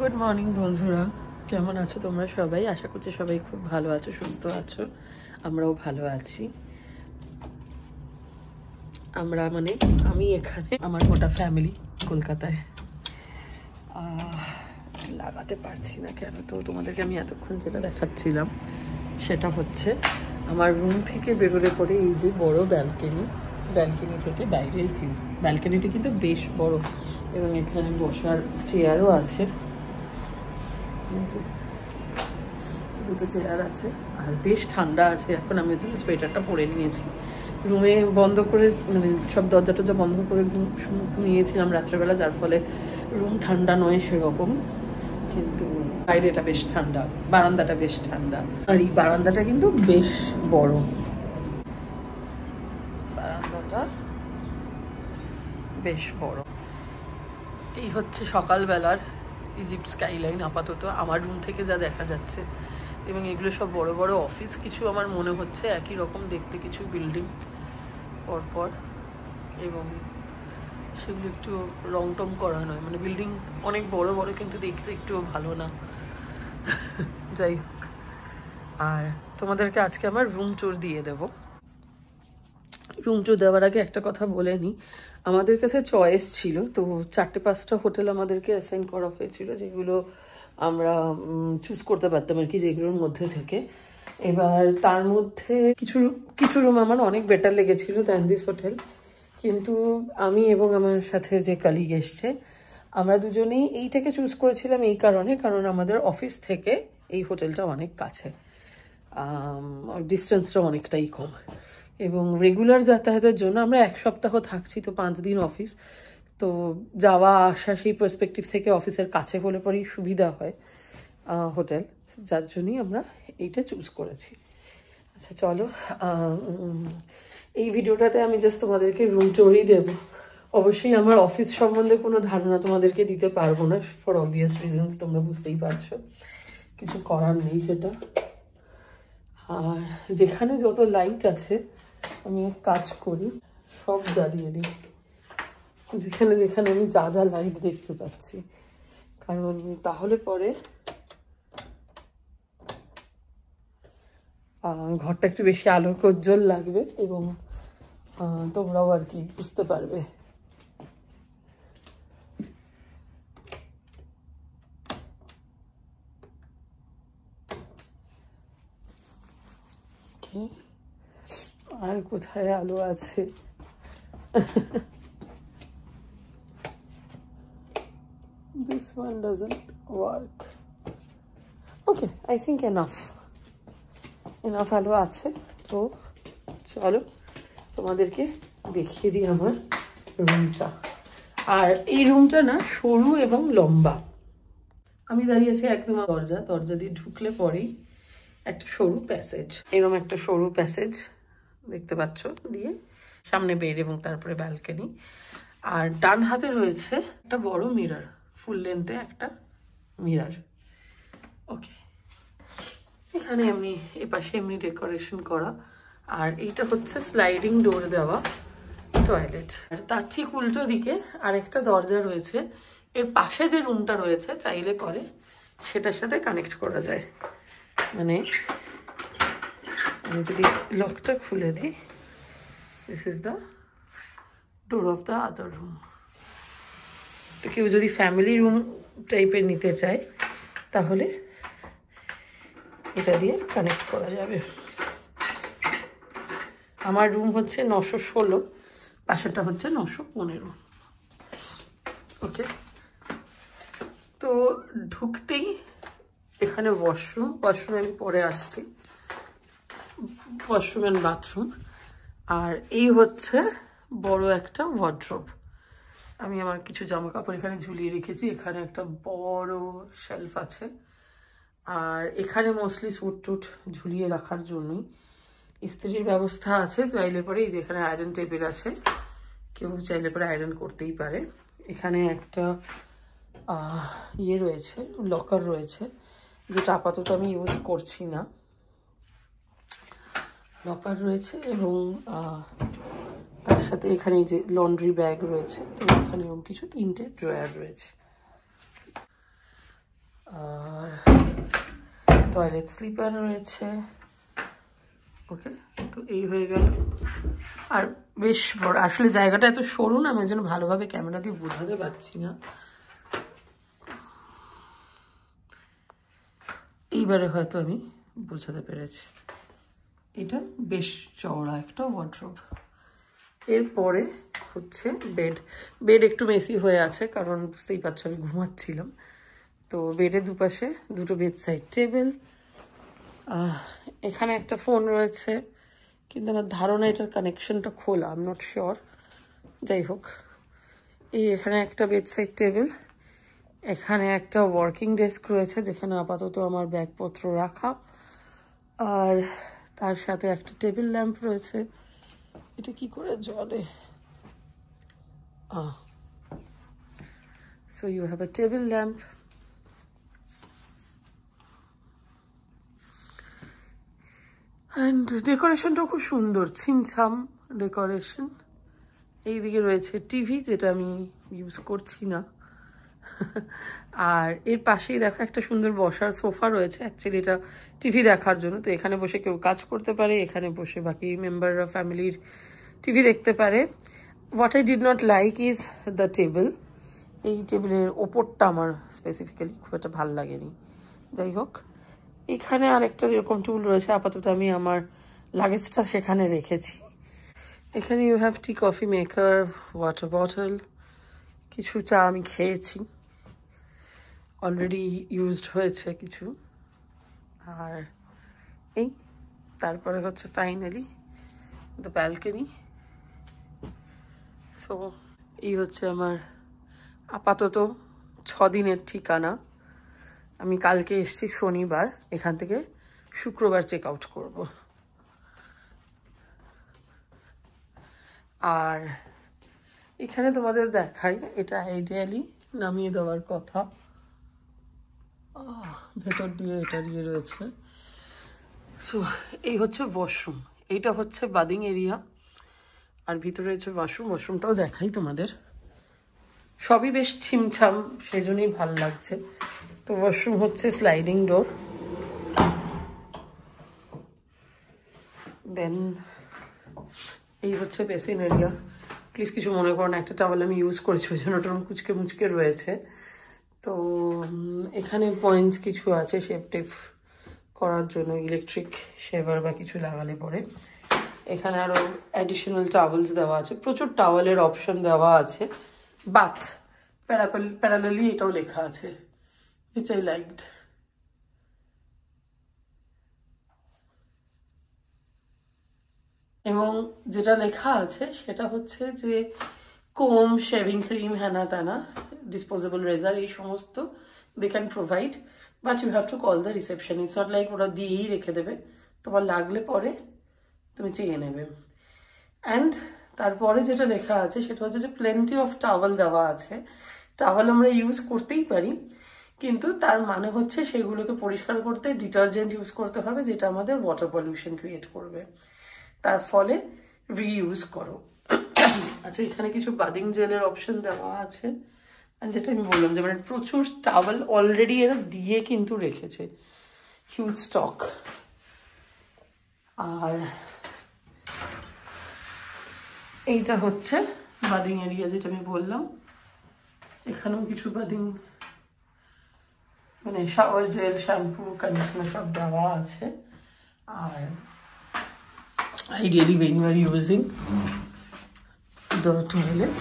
Good morning বন্ধুরা, কেমন আছো তোমরা সবাই? আশা করছি সবাই খুব ভালো আছো, সুস্থ আছো। আমরাও ভালো আছি। আমি এখানে, আমার গোটা ফ্যামিলি কলকাতায়। লাগাতে পারছি না কেন, তো তোমাদেরকে আমি এতক্ষণ যেটা দেখাচ্ছিলাম সেটা হচ্ছে আমার রুম থেকে বেরোলে পরে এই যে বড় ব্যালকনি থেকে বাইরের ভিউ। ব্যালকনিটা কিন্তু বেশ বড় এবং এখানে বসার চেয়ারও আছে, দুটো চেয়ার আছে আর বেশ ঠান্ডা আছে। এখন আমি ওই জন্য সোয়েটারটা পরে নিয়েছি। রুমে বন্ধ করে, মানে সব দরজা টরজা বন্ধ করে ঘুমিয়েছিলাম রাত্রেবেলা, যার ফলে রুম ঠান্ডা নয় সেরকম, কিন্তু বাইরেটা বেশ ঠান্ডা, বারান্দাটা বেশ ঠান্ডা। আর এই বারান্দাটা কিন্তু বেশ বড়, বারান্দাটা বেশ বড়। এই হচ্ছে সকালবেলার ইজিপ্ট স্কাইলাইন আপাতত আমার রুম থেকে যা দেখা যাচ্ছে। এবং এগুলো সব বড় বড় অফিস, কিছু আমার মনে হচ্ছে একই রকম দেখতে, কিছু বিল্ডিং পরপর, এবং সেগুলো একটু রং টং করা নয়, মানে বিল্ডিং অনেক বড় বড় কিন্তু দেখতে একটুও ভালো না। যাই হোক, আর তোমাদেরকে আজকে আমার রুম ট্যুর দিয়ে দেবো। রুম ট্যুর দেওয়ার আগে একটা কথা বলে নিই, আমাদের কাছে চয়েস ছিল, তো 4-5টা হোটেল আমাদেরকে অ্যাসাইন করা হয়েছিল, যেগুলো আমরা চুজ করতে পারতাম আর কি, যেগুলোর মধ্যে থেকে। এবার তার মধ্যে কিছু রুম আমার অনেক বেটার লেগেছিল দ্যান দিস হোটেল, কিন্তু আমি এবং আমার সাথে যে কালিগ এসছে, আমরা দুজনেই এইটাকে চুজ করেছিলাম এই কারণ আমাদের অফিস থেকে এই হোটেলটা অনেক কাছে, ডিস্টেন্সটা অনেকটাই কম, এবং রেগুলার যাতায়াতের জন্য আমরা 1 সপ্তাহ থাকছি, তো 5 দিন অফিস, তো যাওয়া আসা সেই পার্সপেক্টিভ থেকে অফিসের কাছে হলে পরেই সুবিধা হয় হোটেল, যার জন্যই আমরা এইটা চুজ করেছি। আচ্ছা চলো, এই ভিডিওটাতে আমি জাস্ট তোমাদেরকে রুম ট্যুরই দেবো। অবশ্যই আমার অফিস সম্বন্ধে কোনো ধারণা তোমাদেরকে দিতে পারবো না, ফর অবভিয়াস রিজনস, তোমরা বুঝতেই পারছো, কিছু করার নেই সেটা। আর যেখানে যত লাইট আছে আমি এক কাজ করি, সব জ্বালিয়ে দিই, যেখানে যেখানে আমি যা যা লাইট দেখতে পাচ্ছি, কারণ তাহলে পরে ঘরটা একটু বেশি আলোকোজ্জ্বল লাগবে এবং তোমরাও আর কি বুঝতে পারবে। আর কোথায় আলো আছে? This one doesn't work. Okay, I think enough আলো আছে। তো চলো তোমাদেরকে দেখিয়ে দিই আমার রুমটা। আর এই রুমটা না সরু এবং লম্বা। আমি দাঁড়িয়েছি একদম দরজা দিয়ে ঢুকলে পরেই একটা সরু প্যাসেজ, এরকম একটা সরু প্যাসেজ দেখতে পাচ্ছ, দিয়ে সামনে বেড এবং তারপরে ব্যালকনি। আর ডান হাতে রয়েছে একটা বড় মিরর, ফুল লেন্থে একটা মিরর। ওকে, এখানে এমনি এপাশে এমনি ডেকোরেশন করা। আর এইটা হচ্ছে স্লাইডিং ডোর দেওয়া টয়লেট। আর তার ঠিক উল্টো দিকে আরেকটা দরজা রয়েছে, এর পাশে যে রুমটা রয়েছে চাইলে পরে সেটার সাথে কানেক্ট করা যায়। মানে আমি যদি লকটা খুলে দিই, this is the door of the other room. তো কেউ যদি ফ্যামিলি রুম টাইপের নিতে চায় তাহলে এটা দিয়ে কানেক্ট করা যাবে। আমার রুম হচ্ছে 916, পাশেরটা হচ্ছে 915। ওকে, তো ঢুকতেই এখানে ওয়াশরুমে আমি পরে আসছি, ওয়াশরুম অ্যান্ড বাথরুম। আর এই হচ্ছে বড় একটা ওয়ার্ড্রোব। আমি আমার কিছু জামা কাপড় এখানে ঝুলিয়ে রেখেছি। এখানে একটা বড় শেলফ আছে, আর এখানে মোস্টলি স্যুট টুট ঝুলিয়ে রাখার জন্যই ইস্ত্রির ব্যবস্থা আছে। চাইলে পরে এই যেখানে আয়রন টেবিল আছে, কেউ চাইলে পরে আয়রন করতেই পারে। এখানে একটা ইয়ে রয়েছে, লকার রয়েছে, যেটা আপাতত আমি ইউজ করছি না। লকার রয়েছে এবং তার সাথে এখানে এই যে লন্ড্রি ব্যাগ রয়েছে, তো এখানে এরকম কিছু 3টে ড্রয়ার রয়েছে। আর টয়লেট স্লিপার রয়েছে। ওকে, তো এই হয়ে গেল। আর বেশ বড়, আসলে জায়গাটা এত সরু না, আমি যেন ভালোভাবে ক্যামেরা দিয়ে বোঝাতে পারছি না। এইবারে হয়তো আমি বোঝাতে পেরেছি। এটা বেশ চওড়া একটা ওয়ার্ডরোব। এরপরে হচ্ছে বেড একটু মেসি হয়ে আছে, কারণ বুঝতেই পারছো আমি ঘুমাচ্ছিলাম। তো বেডের দুপাশে দুটো বেড সাইড টেবিল। এখানে একটা ফোন রয়েছে, কিন্তু আমার ধারণা এটার কানেকশনটা খোলা, আই এম নট শিওর। যাই হোক, এখানে একটা বেড সাইড টেবিল, এখানে একটা ওয়ার্কিং ডেস্ক রয়েছে যেখানে আপাতত আমার ব্যাগপত্র রাখা, আর তার সাথে একটা টেবিল ল্যাম্প রয়েছে। এটা কি করে জ্বলে? So you have a table lamp. And ডেকোরেশনটাও খুব সুন্দর, ছিমছাম ডেকোরেশন। এইদিকে রয়েছে টিভি, যেটা আমি ইউজ করছি না। আর এর পাশেই দেখো একটা সুন্দর বসার সোফা রয়েছে, অ্যাকচুয়ালি এটা টিভি দেখার জন্য। তো এখানে বসে কেউ কাজ করতে পারে, এখানে বসে বাকি মেম্বাররা ফ্যামিলির টিভি দেখতে পারে। What I did not like is the table. এই টেবিলের ওপরটা আমার স্পেসিফিক্যালি খুব একটা ভাল লাগেনি। যাই হোক, এখানে আরেকটা যেরকম টুল রয়েছে, আপাতত আমি আমার লাগেজটা সেখানে রেখেছি। এখানে you have tea coffee maker, water bottle, কিছু চা আমি খেয়েছি, অলরেডি ইউজড হয়েছে কিছু। আর এই তারপরে হচ্ছে ফাইনালি দ্য ব্যালকনি। সো এই হচ্ছে আমার আপাতত 6 দিনের ঠিকানা। আমি কালকে এসেছি শনিবার, এখান থেকে শুক্রবার চেক আউট করব। আর এখানে তোমাদের দেখাই, এটা আইডিয়ালি নামিয়ে দেওয়ার কথা। ভেতর দিয়ে এটা দিয়ে রয়েছে। সো এই হচ্ছে ওয়াশরুম, এইটা হচ্ছে বাদিং এরিয়া, আর ভিতরে রয়েছে ওয়াশরুম। ওয়াশরুমটাও দেখাই তোমাদের, সবই বেশ ছিমছাম, সেই জন্যই ভাল লাগছে। তো ওয়াশরুম হচ্ছে স্লাইডিং ডোর। দেন এই হচ্ছে বেসিন এরিয়া। প্লিজ কিছু মনে করো না, একটা টাওয়াল আমি ইউজ করেছি, ওই জন্য ওটা কুচকে মুচকে রয়েছে। তো এখানে পয়েন্টস কিছু আছে শেভ টেপ করার জন্য, ইলেকট্রিক শেভার বা কিছু লাগালে পরে। এখানে আরও অ্যাডিশনাল টাওয়েলস দেওয়া আছে, প্রচুর টাওয়েলের অপশন দেওয়া আছে, বাট প্যারালালি এটাও লেখা আছে, which I liked. এবং যেটা লেখা আছে সেটা হচ্ছে যে কোম, শেভিং ক্রিম, হ্যানা ত্যানা, ডিসপোজেবল রেজার, এই সমস্ত they can provide, but you have to call the reception. It's not like ওরা দিয়েই রেখে দেবে, তোমার লাগলে পরে তুমি চেয়ে নেবে। অ্যান্ড তারপরে যেটা লেখা আছে সেটা হচ্ছে যে প্লেন্টি অফ টাওয়াল দেওয়া আছে। টাওয়াল আমরা ইউজ করতেই পারি, কিন্তু তার মানে হচ্ছে সেগুলোকে পরিষ্কার করতে ডিটারজেন্ট ইউজ করতে হবে, যেটা আমাদের ওয়াটার পলিউশন ক্রিয়েট করবে, তার ফলে রিইউজ করো। আচ্ছা, এখানে কিছু বাদিং জেলের অপশন দেওয়া আছে, আর যেটা আমি বললাম যে মানে প্রচুর টাওয়াল অলরেডি এরা দিয়ে কিন্তু রেখেছে, হিউজ স্টক। আর এইটা হচ্ছে বাদিং এরিয়া, যেটা আমি বললাম। এখানেও কিছু বাদিং মানে শাওয়ার জেল, শ্যাম্পু, কন্ডিশনার সব দেওয়া আছে। আর ideally when you are using the toilet,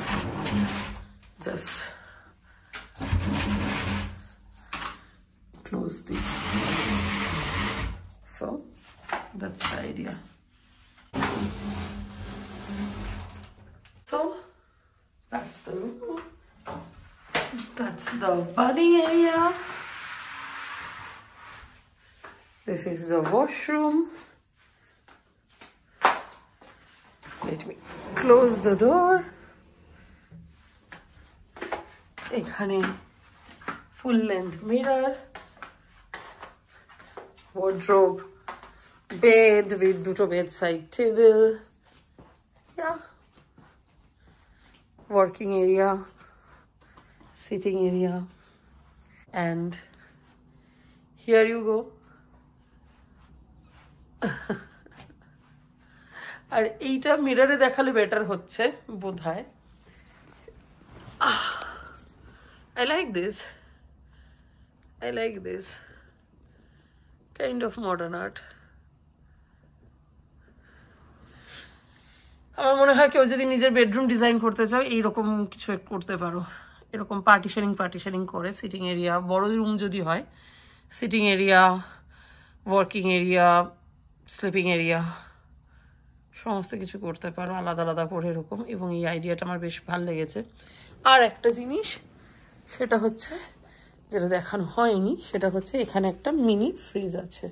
just close this. So that's the idea. So that's the room, that's the bathing area, this is the washroom. Let me close the door. এখানে full length mirror, wardrobe, bed with দুটো bedside table, yeah, working area, sitting area, and here you go. আর এইটা মিররে দেখালে better হচ্ছে বোধ হয়। I like this. I like this kind of modern art. আমার মনে হয় কেউ যদি নিজের বেডরুম ডিজাইন করতে চাও এইরকম কিছু করতে পারো, এরকম পার্টিশনিং করে সিটিং এরিয়া, বড় রুম যদি হয় sitting area, working area, sleeping area সমস্ত কিছু করতে পারো আলাদা আলাদা করে এরকম। এবং এই আইডিয়াটা আমার বেশ ভালো লেগেছে। আর একটা জিনিস সেটা হচ্ছে যেটা দেখানো হয়নি, সেটা হচ্ছে এখানে একটা মিনি ফ্রিজ আছে,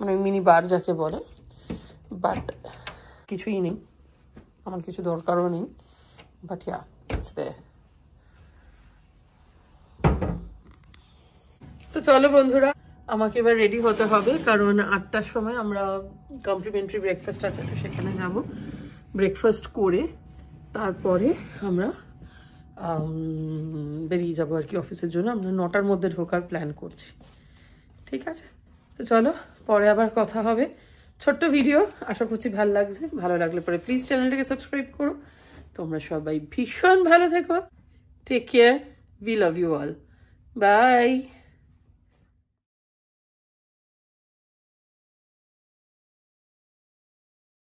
মানে মিনি বার যাকে বলে, বাট কিছুই নেই, আমার কিছু দরকারও নেই, বাট ইয়া ইটস দেয়ার। তো চলো বন্ধুরা, আমাকে এবার রেডি হতে হবে, কারণ 8টার সময় আমরা কমপ্লিমেন্টারি ব্রেকফাস্ট আছে তো সেখানে যাব। ব্রেকফাস্ট করে তারপরে আমরা বেরিয়ে যাবো আর কি অফিসের জন্য। আমরা 9টার মধ্যে ঢোকার প্ল্যান করছি, ঠিক আছে? তো চলো, পরে আবার কথা হবে। ছোট্ট ভিডিও, আশা করছি ভালো লাগছে। ভালো লাগলে পরে প্লিজ চ্যানেলটাকে সাবস্ক্রাইব করো। তোমরা সবাই ভীষণ ভালো থেকো। Take care, we love you all, by.